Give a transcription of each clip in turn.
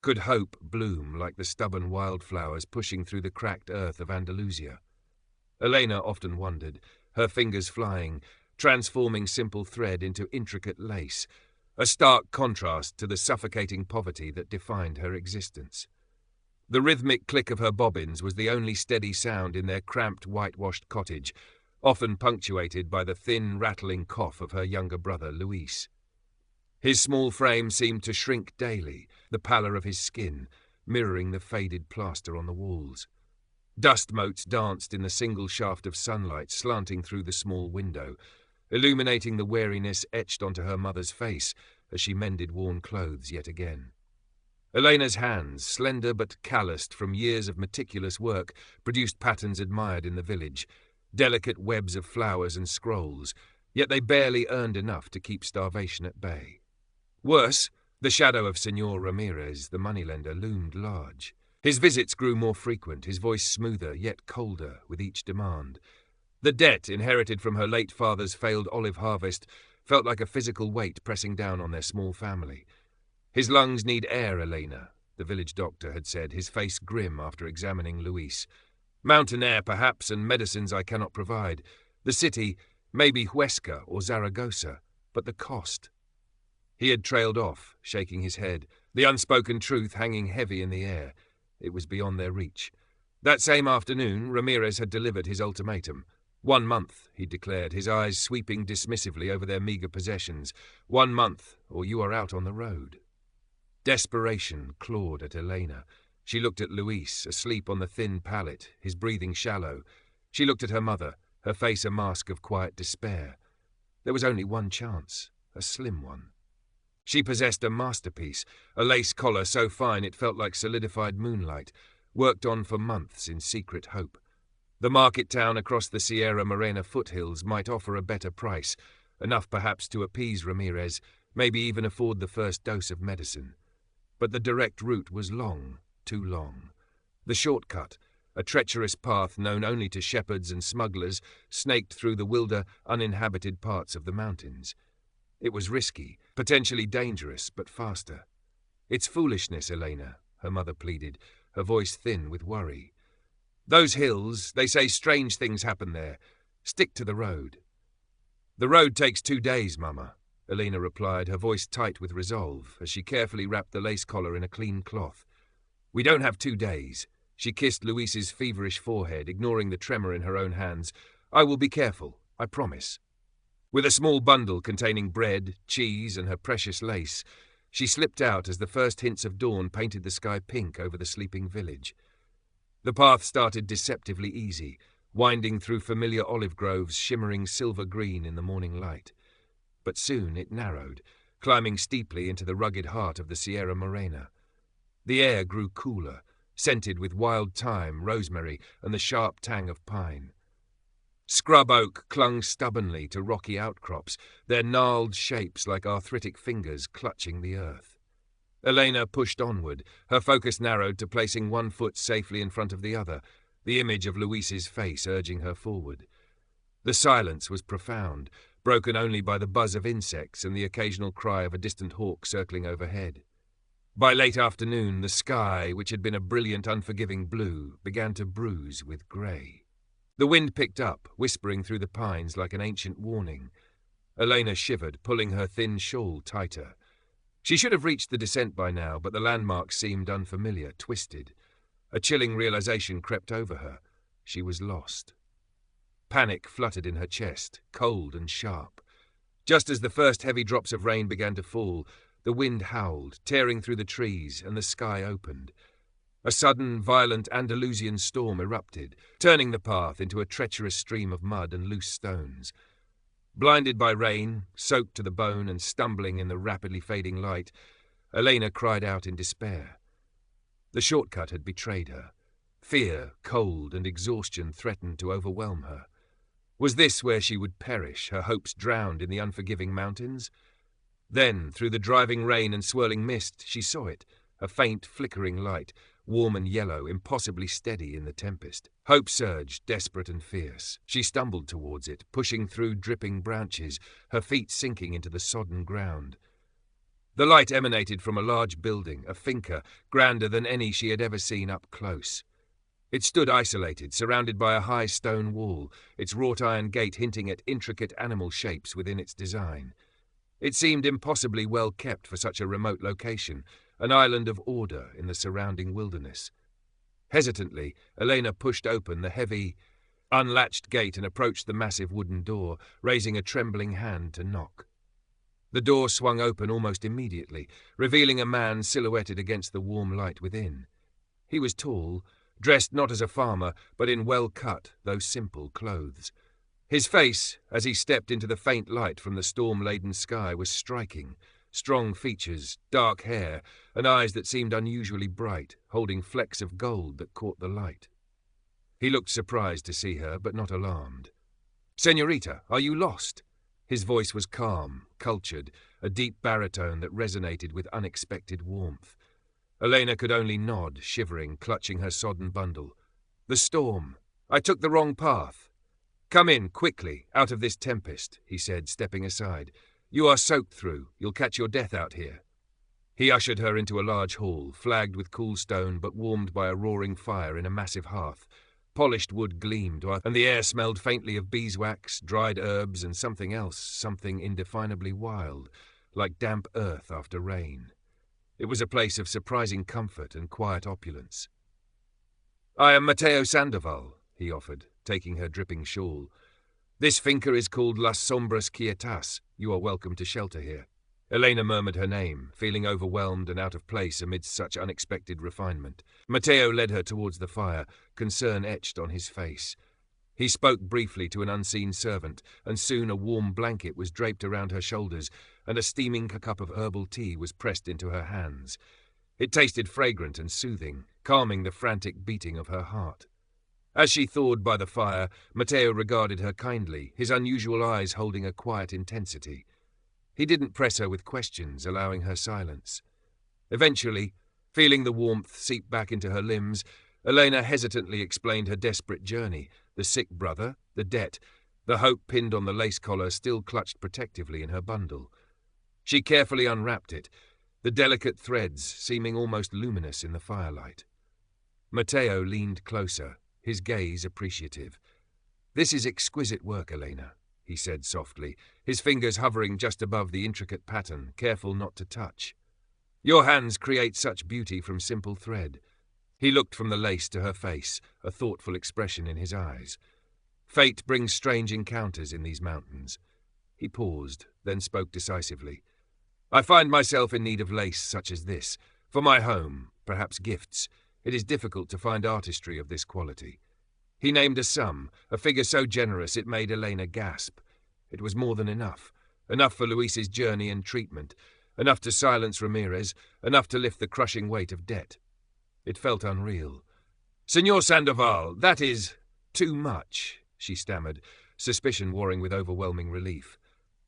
Could hope bloom like the stubborn wildflowers pushing through the cracked earth of Andalusia? Elena often wondered, her fingers flying, transforming simple thread into intricate lace, a stark contrast to the suffocating poverty that defined her existence. The rhythmic click of her bobbins was the only steady sound in their cramped, whitewashed cottage, often punctuated by the thin, rattling cough of her younger brother, Luis. His small frame seemed to shrink daily, the pallor of his skin mirroring the faded plaster on the walls. Dust motes danced in the single shaft of sunlight slanting through the small window, illuminating the weariness etched onto her mother's face as she mended worn clothes yet again. Elena's hands, slender but calloused from years of meticulous work, produced patterns admired in the village, delicate webs of flowers and scrolls, yet they barely earned enough to keep starvation at bay. Worse, the shadow of Señor Ramirez, the moneylender, loomed large. His visits grew more frequent, his voice smoother yet colder with each demand. The debt inherited from her late father's failed olive harvest felt like a physical weight pressing down on their small family. His lungs need air, Elena, the village doctor had said, his face grim after examining Luis. Mountain air, perhaps, and medicines I cannot provide. The city, maybe Huesca or Zaragoza, but the cost. He had trailed off, shaking his head, the unspoken truth hanging heavy in the air. It was beyond their reach. That same afternoon, Ramirez had delivered his ultimatum. 1 month, he declared, his eyes sweeping dismissively over their meagre possessions. 1 month, or you are out on the road. Desperation clawed at Elena. She looked at Luis, asleep on the thin pallet, his breathing shallow. She looked at her mother, her face a mask of quiet despair. There was only one chance, a slim one. She possessed a masterpiece, a lace collar so fine it felt like solidified moonlight, worked on for months in secret hope. The market town across the Sierra Morena foothills might offer a better price, enough perhaps to appease Ramirez, maybe even afford the first dose of medicine. But the direct route was long, too long. The shortcut, a treacherous path known only to shepherds and smugglers, snaked through the wilder, uninhabited parts of the mountains. It was risky, potentially dangerous, but faster. It's foolishness, Elena, her mother pleaded, her voice thin with worry. Those hills, they say strange things happen there. Stick to the road. The road takes 2 days, Mama, Elena replied, her voice tight with resolve, as she carefully wrapped the lace collar in a clean cloth. We don't have 2 days. She kissed Luis's feverish forehead, ignoring the tremor in her own hands. I will be careful, I promise. With a small bundle containing bread, cheese, and her precious lace, she slipped out as the first hints of dawn painted the sky pink over the sleeping village. The path started deceptively easy, winding through familiar olive groves shimmering silver green in the morning light. But soon it narrowed, climbing steeply into the rugged heart of the Sierra Morena. The air grew cooler, scented with wild thyme, rosemary, and the sharp tang of pine. Scrub oak clung stubbornly to rocky outcrops, their gnarled shapes like arthritic fingers clutching the earth. Elena pushed onward, her focus narrowed to placing one foot safely in front of the other, the image of Luis's face urging her forward. The silence was profound, broken only by the buzz of insects and the occasional cry of a distant hawk circling overhead. By late afternoon, the sky, which had been a brilliant, unforgiving blue, began to bruise with grey. The wind picked up, whispering through the pines like an ancient warning. Elena shivered, pulling her thin shawl tighter. She should have reached the descent by now, but the landmarks seemed unfamiliar, twisted. A chilling realization crept over her. She was lost. Panic fluttered in her chest, cold and sharp. Just as the first heavy drops of rain began to fall, the wind howled, tearing through the trees, and the sky opened. A sudden, violent Andalusian storm erupted, turning the path into a treacherous stream of mud and loose stones. Blinded by rain, soaked to the bone and stumbling in the rapidly fading light, Elena cried out in despair. The shortcut had betrayed her. Fear, cold, and exhaustion threatened to overwhelm her. Was this where she would perish, her hopes drowned in the unforgiving mountains? Then, through the driving rain and swirling mist, she saw it, a faint, flickering light, warm and yellow, impossibly steady in the tempest. Hope surged, desperate and fierce. She stumbled towards it, pushing through dripping branches, her feet sinking into the sodden ground. The light emanated from a large building, a finca, grander than any she had ever seen up close. It stood isolated, surrounded by a high stone wall, its wrought-iron gate hinting at intricate animal shapes within its design. It seemed impossibly well kept for such a remote location, an island of order in the surrounding wilderness. Hesitantly, Elena pushed open the heavy, unlatched gate and approached the massive wooden door, raising a trembling hand to knock. The door swung open almost immediately, revealing a man silhouetted against the warm light within. He was tall, dressed not as a farmer, but in well-cut, though simple, clothes. His face, as he stepped into the faint light from the storm-laden sky, was striking. Strong features, dark hair, and eyes that seemed unusually bright, holding flecks of gold that caught the light. He looked surprised to see her, but not alarmed. "Señorita, are you lost?" His voice was calm, cultured, a deep baritone that resonated with unexpected warmth. Elena could only nod, shivering, clutching her sodden bundle. "The storm. I took the wrong path." "Come in, quickly, out of this tempest," he said, stepping aside. "You are soaked through. You'll catch your death out here." He ushered her into a large hall, flagged with cool stone but warmed by a roaring fire in a massive hearth. Polished wood gleamed, and the air smelled faintly of beeswax, dried herbs, and something else, something indefinably wild, like damp earth after rain. It was a place of surprising comfort and quiet opulence. "I am Matteo Sandoval," he offered, taking her dripping shawl. "This finca is called Las Sombras Quietas. You are welcome to shelter here." Elena murmured her name, feeling overwhelmed and out of place amidst such unexpected refinement. Matteo led her towards the fire, concern etched on his face. He spoke briefly to an unseen servant, and soon a warm blanket was draped around her shoulders, and a steaming cup of herbal tea was pressed into her hands. It tasted fragrant and soothing, calming the frantic beating of her heart. As she thawed by the fire, Matteo regarded her kindly, his unusual eyes holding a quiet intensity. He didn't press her with questions, allowing her silence. Eventually, feeling the warmth seep back into her limbs, Elena hesitantly explained her desperate journey, the sick brother, the debt, the hope pinned on the lace collar still clutched protectively in her bundle. She carefully unwrapped it, the delicate threads seeming almost luminous in the firelight. Matteo leaned closer, his gaze appreciative. "This is exquisite work, Elena," he said softly, his fingers hovering just above the intricate pattern, careful not to touch. "Your hands create such beauty from simple thread." He looked from the lace to her face, a thoughtful expression in his eyes. "Fate brings strange encounters in these mountains." He paused, then spoke decisively. "I find myself in need of lace such as this. For my home, perhaps gifts. It is difficult to find artistry of this quality." He named a sum, a figure so generous it made Elena gasp. It was more than enough. Enough for Luis's journey and treatment. Enough to silence Ramirez. Enough to lift the crushing weight of debt. It felt unreal. "Señor Sandoval, that is too much," she stammered, suspicion warring with overwhelming relief.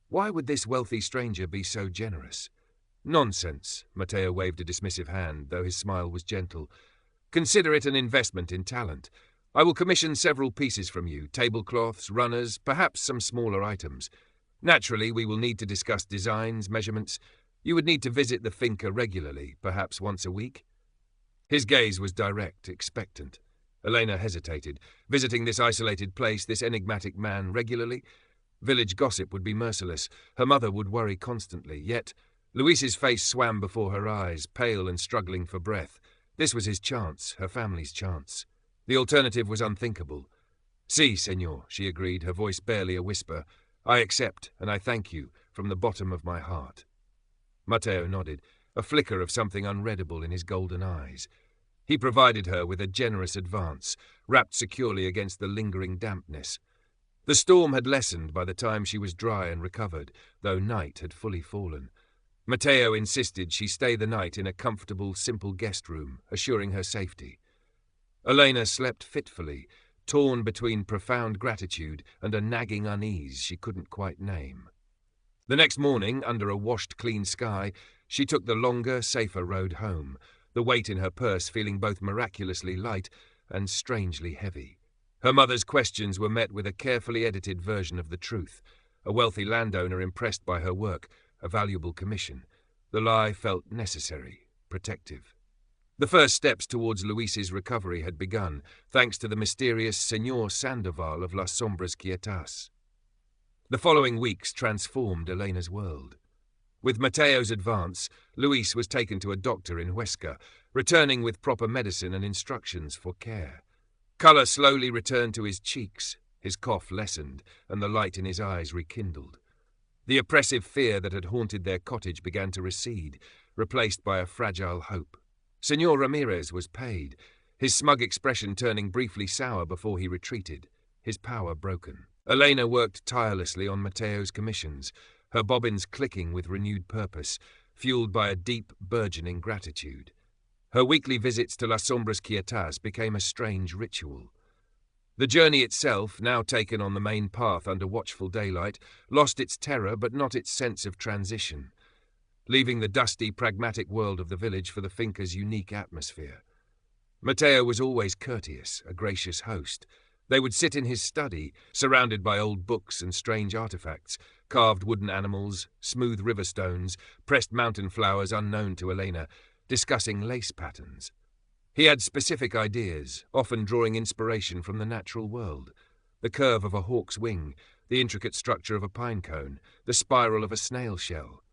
Why would this wealthy stranger be so generous? "Nonsense," Matteo waved a dismissive hand, though his smile was gentle. "Consider it an investment in talent. I will commission several pieces from you, tablecloths, runners, perhaps some smaller items. Naturally, we will need to discuss designs, measurements. You would need to visit the finca regularly, perhaps once a week." His gaze was direct, expectant. Elena hesitated. Visiting this isolated place, this enigmatic man, regularly? Village gossip would be merciless. Her mother would worry constantly. Yet, Luis's face swam before her eyes, pale and struggling for breath. This was his chance, her family's chance. The alternative was unthinkable. "Si, señor," she agreed, her voice barely a whisper. "I accept, and I thank you, from the bottom of my heart." Matteo nodded, a flicker of something unreadable in his golden eyes. He provided her with a generous advance, wrapped securely against the lingering dampness. The storm had lessened by the time she was dry and recovered, though night had fully fallen. Matteo insisted she stay the night in a comfortable, simple guest room, assuring her safety. Elena slept fitfully, torn between profound gratitude and a nagging unease she couldn't quite name. The next morning, under a washed-clean sky, she took the longer, safer road home, the weight in her purse feeling both miraculously light and strangely heavy. Her mother's questions were met with a carefully edited version of the truth, a wealthy landowner impressed by her work, a valuable commission. The lie felt necessary, protective. The first steps towards Luis's recovery had begun, thanks to the mysterious Señor Sandoval of Las Sombras Quietas. The following weeks transformed Elena's world. With Mateo's advance, Luis was taken to a doctor in Huesca, returning with proper medicine and instructions for care. Colour slowly returned to his cheeks, his cough lessened, and the light in his eyes rekindled. The oppressive fear that had haunted their cottage began to recede, replaced by a fragile hope. Señor Ramirez was paid, his smug expression turning briefly sour before he retreated, his power broken. Elena worked tirelessly on Mateo's commissions, her bobbins clicking with renewed purpose, fueled by a deep, burgeoning gratitude. Her weekly visits to Las Sombras Quietas became a strange ritual. The journey itself, now taken on the main path under watchful daylight, lost its terror but not its sense of transition, leaving the dusty, pragmatic world of the village for the finca's unique atmosphere. Mateo was always courteous, a gracious host. They would sit in his study, surrounded by old books and strange artifacts, carved wooden animals, smooth river stones, pressed mountain flowers unknown to Elena, discussing lace patterns. He had specific ideas, often drawing inspiration from the natural world. The curve of a hawk's wing, the intricate structure of a pine cone, the spiral of a snail shell.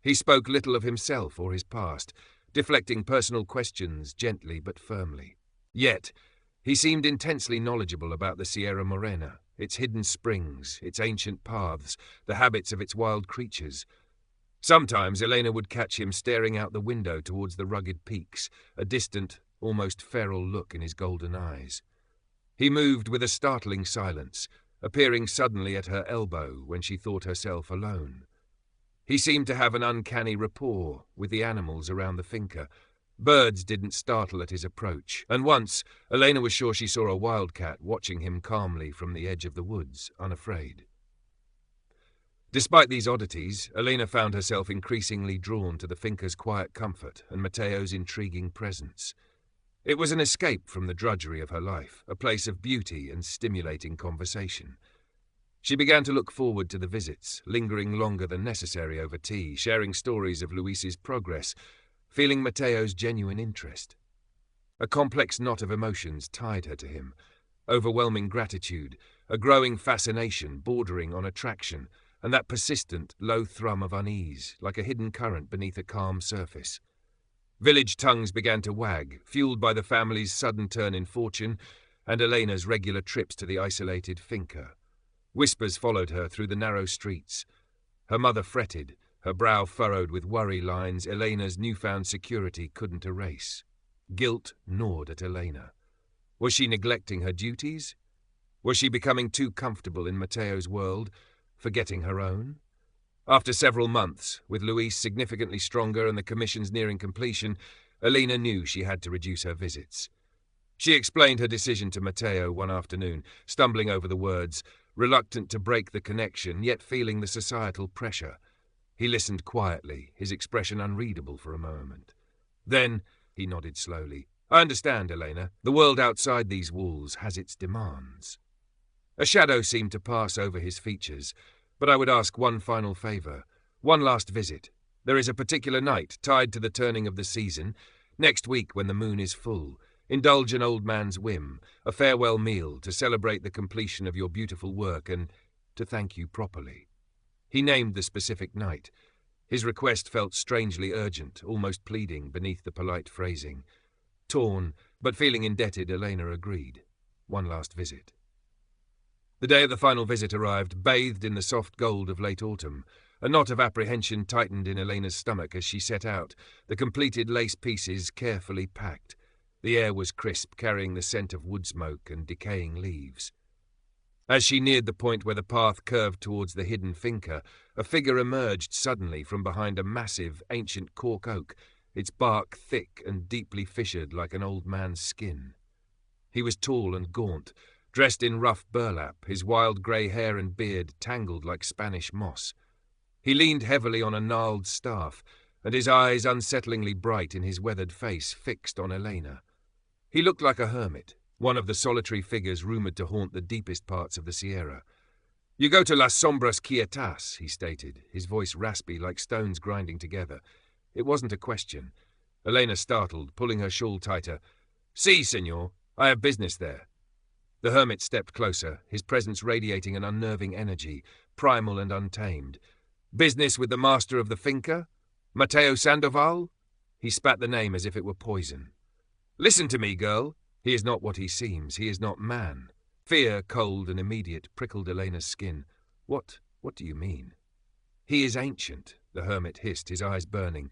He spoke little of himself or his past, deflecting personal questions gently but firmly. Yet, he seemed intensely knowledgeable about the Sierra Morena, its hidden springs, its ancient paths, the habits of its wild creatures. Sometimes Elena would catch him staring out the window towards the rugged peaks, a distant, almost feral look in his golden eyes. He moved with a startling silence, appearing suddenly at her elbow when she thought herself alone. He seemed to have an uncanny rapport with the animals around the finca. Birds didn't startle at his approach, and once Elena was sure she saw a wildcat watching him calmly from the edge of the woods, unafraid. Despite these oddities, Elena found herself increasingly drawn to the finca's quiet comfort and Mateo's intriguing presence. It was an escape from the drudgery of her life, a place of beauty and stimulating conversation. She began to look forward to the visits, lingering longer than necessary over tea, sharing stories of Luis's progress, feeling Mateo's genuine interest. A complex knot of emotions tied her to him, overwhelming gratitude, a growing fascination bordering on attraction, and that persistent, low thrum of unease, like a hidden current beneath a calm surface. Village tongues began to wag, fueled by the family's sudden turn in fortune and Elena's regular trips to the isolated finca. Whispers followed her through the narrow streets. Her mother fretted, her brow furrowed with worry lines Elena's newfound security couldn't erase. Guilt gnawed at Elena. Was she neglecting her duties? Was she becoming too comfortable in Mateo's world, forgetting her own? After several months, with Luis significantly stronger and the commissions nearing completion, Elena knew she had to reduce her visits. She explained her decision to Mateo one afternoon, stumbling over the words, reluctant to break the connection, yet feeling the societal pressure. He listened quietly, his expression unreadable for a moment. Then, he nodded slowly. I understand, Elena. The world outside these walls has its demands. A shadow seemed to pass over his features, but I would ask one final favour, one last visit. There is a particular night tied to the turning of the season, next week when the moon is full. Indulge an old man's whim, a farewell meal to celebrate the completion of your beautiful work and to thank you properly. He named the specific night. His request felt strangely urgent, almost pleading beneath the polite phrasing. Torn, but feeling indebted, Elena agreed. One last visit. The day of the final visit arrived, bathed in the soft gold of late autumn. A knot of apprehension tightened in Elena's stomach as she set out, the completed lace pieces carefully packed. The air was crisp, carrying the scent of wood smoke and decaying leaves. As she neared the point where the path curved towards the hidden finca, a figure emerged suddenly from behind a massive, ancient cork oak, its bark thick and deeply fissured like an old man's skin. He was tall and gaunt, dressed in rough burlap, his wild grey hair and beard tangled like Spanish moss. He leaned heavily on a gnarled staff, and his eyes, unsettlingly bright in his weathered face, fixed on Elena. He looked like a hermit, one of the solitary figures rumoured to haunt the deepest parts of the Sierra. You go to Las Sombras Quietas, he stated, his voice raspy like stones grinding together. It wasn't a question. Elena startled, pulling her shawl tighter. "Si, senor. I have business there." The hermit stepped closer, his presence radiating an unnerving energy, primal and untamed. "Business with the master of the finca? Mateo Sandoval?" He spat the name as if it were poison. "Listen to me, girl. He is not what he seems. He is not man." Fear, cold and immediate, prickled Elena's skin. What do you mean?" "He is ancient," the hermit hissed, his eyes burning.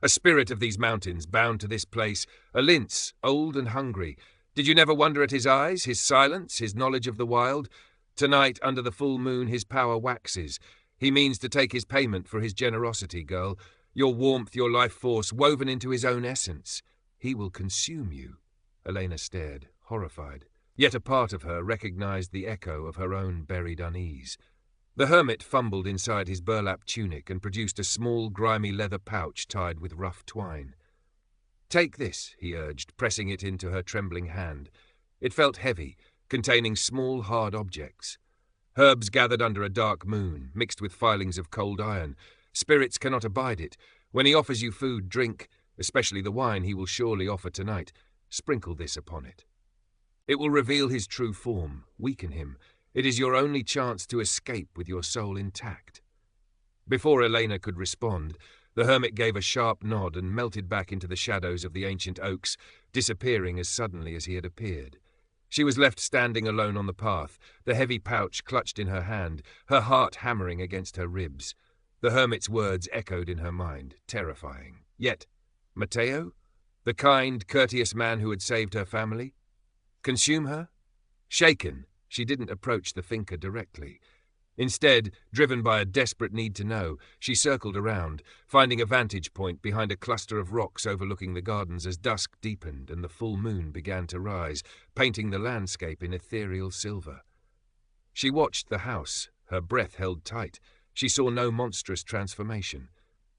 "A spirit of these mountains, bound to this place, a lynx, old and hungry. Did you never wonder at his eyes, his silence, his knowledge of the wild? Tonight, under the full moon, his power waxes. He means to take his payment for his generosity, girl. Your warmth, your life force, woven into his own essence. He will consume you." Elena stared, horrified. Yet a part of her recognized the echo of her own buried unease. The hermit fumbled inside his burlap tunic and produced a small, grimy leather pouch tied with rough twine. "Take this," he urged, pressing it into her trembling hand. It felt heavy, containing small, hard objects. "Herbs gathered under a dark moon, mixed with filings of cold iron. Spirits cannot abide it. When he offers you food, drink, especially the wine he will surely offer tonight, sprinkle this upon it. It will reveal his true form, weaken him. It is your only chance to escape with your soul intact." Before Elena could respond, the hermit gave a sharp nod and melted back into the shadows of the ancient oaks, disappearing as suddenly as he had appeared. She was left standing alone on the path, the heavy pouch clutched in her hand, her heart hammering against her ribs. The hermit's words echoed in her mind, terrifying. Yet, Mateo? The kind, courteous man who had saved her family? Consume her? Shaken, she didn't approach the finca directly. Instead, driven by a desperate need to know, she circled around, finding a vantage point behind a cluster of rocks overlooking the gardens as dusk deepened and the full moon began to rise, painting the landscape in ethereal silver. She watched the house, her breath held tight. She saw no monstrous transformation.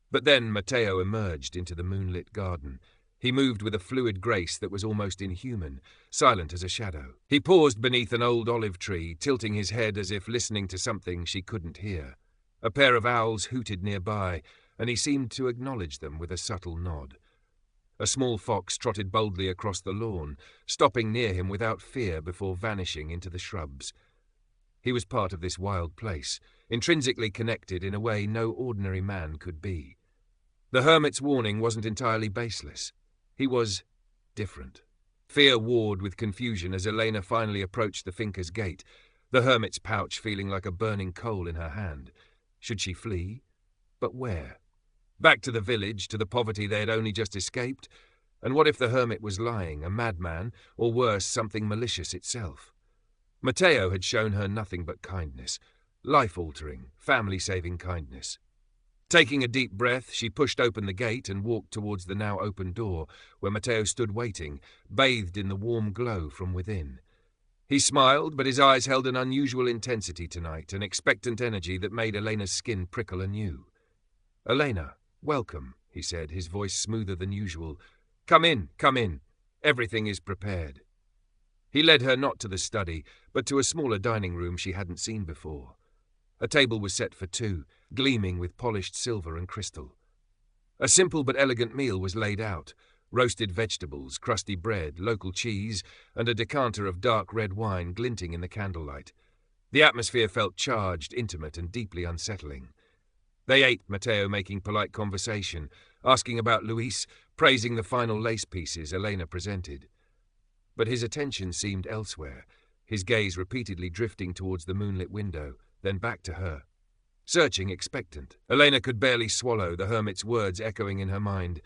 But then Mateo emerged into the moonlit garden. He moved with a fluid grace that was almost inhuman, silent as a shadow. He paused beneath an old olive tree, tilting his head as if listening to something she couldn't hear. A pair of owls hooted nearby, and he seemed to acknowledge them with a subtle nod. A small fox trotted boldly across the lawn, stopping near him without fear before vanishing into the shrubs. He was part of this wild place, intrinsically connected in a way no ordinary man could be. The hermit's warning wasn't entirely baseless. He was different. Fear warred with confusion as Elena finally approached the finca's gate, the hermit's pouch feeling like a burning coal in her hand. Should she flee? But where? Back to the village, to the poverty they had only just escaped? And what if the hermit was lying, a madman, or worse, something malicious itself? Mateo had shown her nothing but kindness, life-altering, family-saving kindness. Taking a deep breath, she pushed open the gate and walked towards the now open door, where Mateo stood waiting, bathed in the warm glow from within. He smiled, but his eyes held an unusual intensity tonight, an expectant energy that made Elena's skin prickle anew. "Elena, welcome," he said, his voice smoother than usual. Come in. Everything is prepared." He led her not to the study, but to a smaller dining room she hadn't seen before. A table was set for two, gleaming with polished silver and crystal. A simple but elegant meal was laid out: roasted vegetables, crusty bread, local cheese, and a decanter of dark red wine glinting in the candlelight. The atmosphere felt charged, intimate, and deeply unsettling. They ate, Mateo making polite conversation, asking about Luis, praising the final lace pieces Elena presented. But his attention seemed elsewhere, his gaze repeatedly drifting towards the moonlit window, then back to her. Searching, expectant, Elena could barely swallow, the hermit's words echoing in her mind.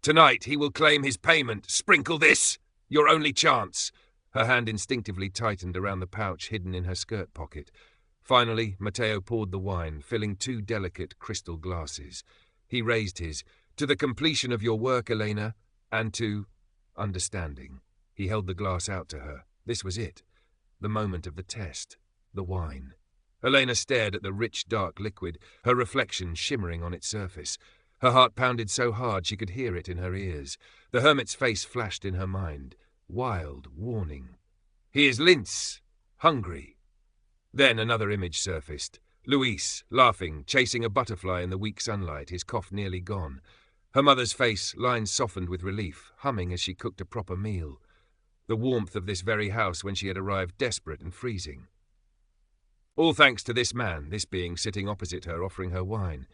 "Tonight he will claim his payment. Sprinkle this! Your only chance!" Her hand instinctively tightened around the pouch hidden in her skirt pocket. Finally, Mateo poured the wine, filling two delicate crystal glasses. He raised his. "To the completion of your work, Elena, and to understanding." He held the glass out to her. This was it. The moment of the test. The wine. Elena stared at the rich, dark liquid, her reflection shimmering on its surface. Her heart pounded so hard she could hear it in her ears. The hermit's face flashed in her mind. Wild, warning. He is Linz. Hungry. Then another image surfaced. Luis, laughing, chasing a butterfly in the weak sunlight, his cough nearly gone. Her mother's face, lines softened with relief, humming as she cooked a proper meal. The warmth of this very house when she had arrived desperate and freezing. All thanks to this man, this being sitting opposite her offering her wine.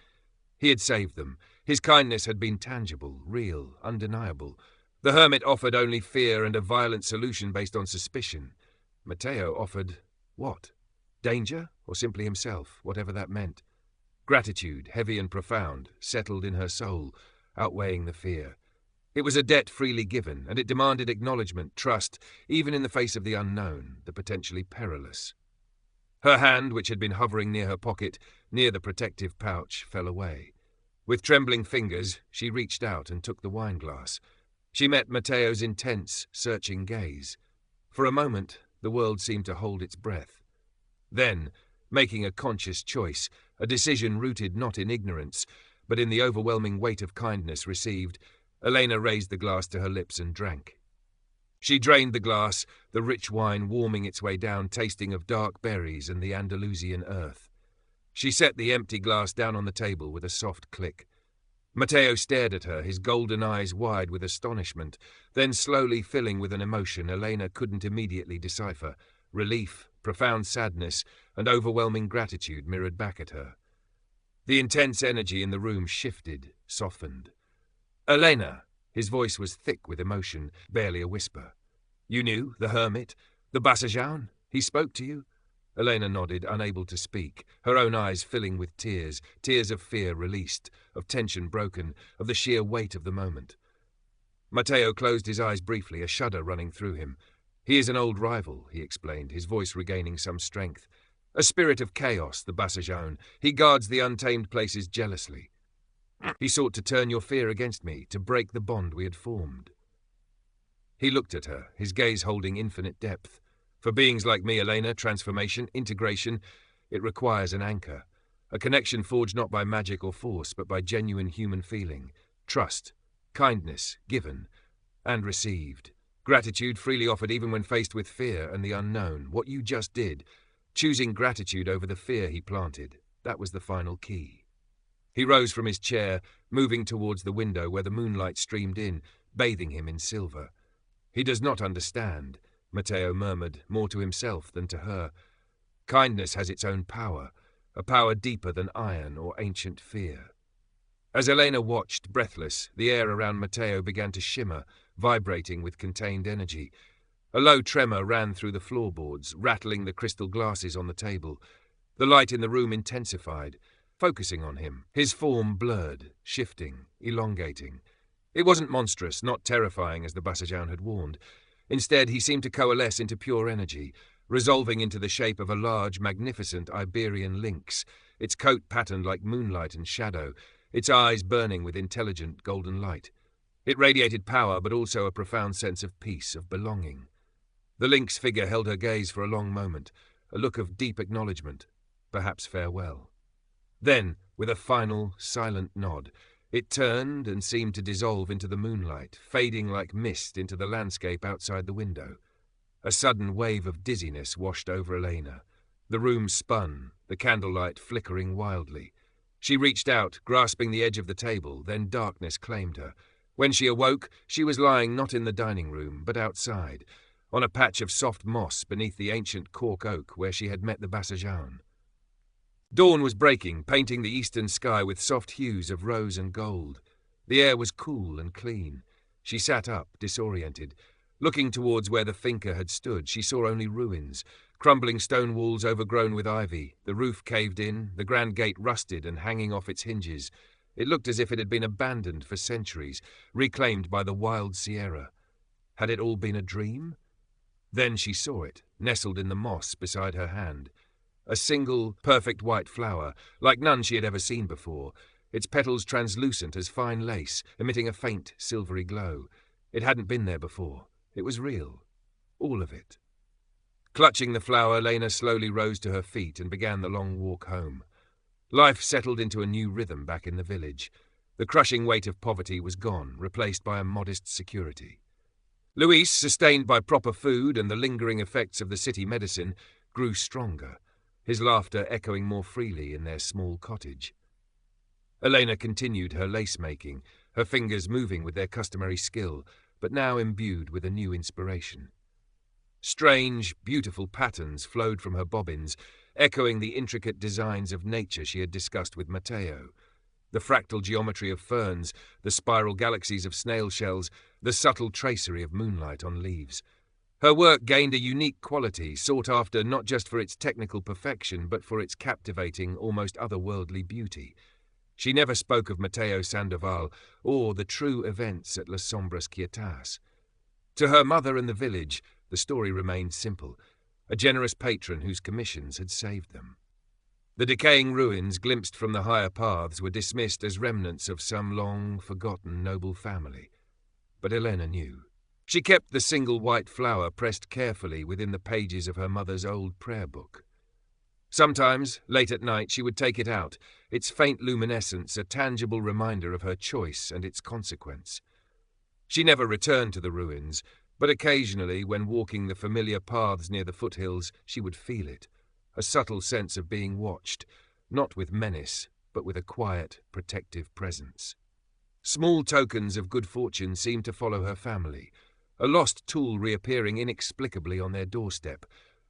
He had saved them. His kindness had been tangible, real, undeniable. The hermit offered only fear and a violent solution based on suspicion. Matteo offered what? Danger, or simply himself, whatever that meant. Gratitude, heavy and profound, settled in her soul, outweighing the fear. It was a debt freely given, and it demanded acknowledgement, trust, even in the face of the unknown, the potentially perilous. Her hand, which had been hovering near her pocket, near the protective pouch, fell away. With trembling fingers, she reached out and took the wine-glass. She met Matteo's intense, searching gaze. For a moment, the world seemed to hold its breath. Then, making a conscious choice, a decision rooted not in ignorance, but in the overwhelming weight of kindness received, Elena raised the glass to her lips and drank. She drained the glass, the rich wine warming its way down, tasting of dark berries and the Andalusian earth. She set the empty glass down on the table with a soft click. Matteo stared at her, his golden eyes wide with astonishment, then slowly filling with an emotion Elena couldn't immediately decipher. Relief, profound sadness, and overwhelming gratitude mirrored back at her. The intense energy in the room shifted, softened. "Elena!" His voice was thick with emotion, barely a whisper. "You knew, the hermit, the Bassajaun? He spoke to you?" Elena nodded, unable to speak, her own eyes filling with tears, tears of fear released, of tension broken, of the sheer weight of the moment. Matteo closed his eyes briefly, a shudder running through him. "He is an old rival," he explained, his voice regaining some strength. "A spirit of chaos, the Bassajaun. He guards the untamed places jealously. He sought to turn your fear against me, to break the bond we had formed." He looked at her, his gaze holding infinite depth. For beings like me, Elena, transformation, integration, it requires an anchor. A connection forged not by magic or force, but by genuine human feeling. Trust, kindness, given and received. Gratitude freely offered even when faced with fear and the unknown. What you just did, choosing gratitude over the fear he planted, that was the final key. He rose from his chair, moving towards the window where the moonlight streamed in, bathing him in silver. "He does not understand," Matteo murmured, more to himself than to her. "Kindness has its own power, a power deeper than iron or ancient fear." As Elena watched, breathless, the air around Matteo began to shimmer, vibrating with contained energy. A low tremor ran through the floorboards, rattling the crystal glasses on the table. The light in the room intensified, focusing on him, his form blurred, shifting, elongating. It wasn't monstrous, not terrifying as the Bassajaun had warned. Instead, he seemed to coalesce into pure energy, resolving into the shape of a large, magnificent Iberian lynx, its coat patterned like moonlight and shadow, its eyes burning with intelligent golden light. It radiated power, but also a profound sense of peace, of belonging. The lynx figure held her gaze for a long moment, a look of deep acknowledgement, perhaps farewell. Then, with a final, silent nod, it turned and seemed to dissolve into the moonlight, fading like mist into the landscape outside the window. A sudden wave of dizziness washed over Elena. The room spun, the candlelight flickering wildly. She reached out, grasping the edge of the table, then darkness claimed her. When she awoke, she was lying not in the dining room, but outside, on a patch of soft moss beneath the ancient cork oak where she had met the Bassajaun. Dawn was breaking, painting the eastern sky with soft hues of rose and gold. The air was cool and clean. She sat up, disoriented. Looking towards where the finca had stood, she saw only ruins, crumbling stone walls overgrown with ivy, the roof caved in, the grand gate rusted and hanging off its hinges. It looked as if it had been abandoned for centuries, reclaimed by the wild Sierra. Had it all been a dream? Then she saw it, nestled in the moss beside her hand. A single, perfect white flower, like none she had ever seen before, its petals translucent as fine lace, emitting a faint, silvery glow. It hadn't been there before. It was real. All of it. Clutching the flower, Lena slowly rose to her feet and began the long walk home. Life settled into a new rhythm back in the village. The crushing weight of poverty was gone, replaced by a modest security. Luis, sustained by proper food and the lingering effects of the city medicine, grew stronger, his laughter echoing more freely in their small cottage. Elena continued her lace-making, her fingers moving with their customary skill, but now imbued with a new inspiration. Strange, beautiful patterns flowed from her bobbins, echoing the intricate designs of nature she had discussed with Matteo. The fractal geometry of ferns, the spiral galaxies of snail shells, the subtle tracery of moonlight on leaves. Her work gained a unique quality, sought after not just for its technical perfection, but for its captivating, almost otherworldly beauty. She never spoke of Matteo Sandoval or the true events at Las Sombras Quietas. To her mother and the village, the story remained simple, a generous patron whose commissions had saved them. The decaying ruins glimpsed from the higher paths were dismissed as remnants of some long-forgotten noble family. But Elena knew. She kept the single white flower pressed carefully within the pages of her mother's old prayer book. Sometimes, late at night, she would take it out, its faint luminescence a tangible reminder of her choice and its consequence. She never returned to the ruins, but occasionally, when walking the familiar paths near the foothills, she would feel it, a subtle sense of being watched, not with menace, but with a quiet, protective presence. Small tokens of good fortune seemed to follow her family, a lost tool reappearing inexplicably on their doorstep,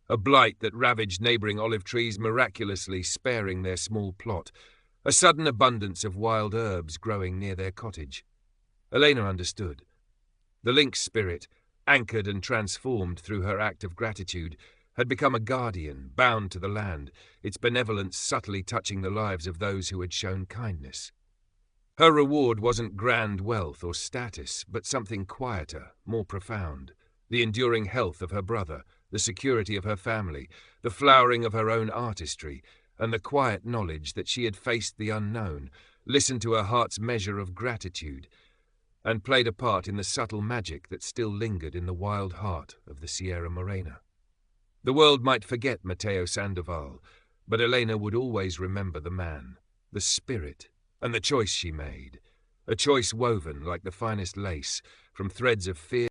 a blight that ravaged neighbouring olive trees miraculously sparing their small plot, a sudden abundance of wild herbs growing near their cottage. Elena understood. The lynx spirit, anchored and transformed through her act of gratitude, had become a guardian, bound to the land, its benevolence subtly touching the lives of those who had shown kindness. Her reward wasn't grand wealth or status, but something quieter, more profound, the enduring health of her brother, the security of her family, the flowering of her own artistry, and the quiet knowledge that she had faced the unknown, listened to her heart's measure of gratitude, and played a part in the subtle magic that still lingered in the wild heart of the Sierra Morena. The world might forget Matteo Sandoval, but Elena would always remember the man, the spirit, and the choice she made, a choice woven like the finest lace from threads of fear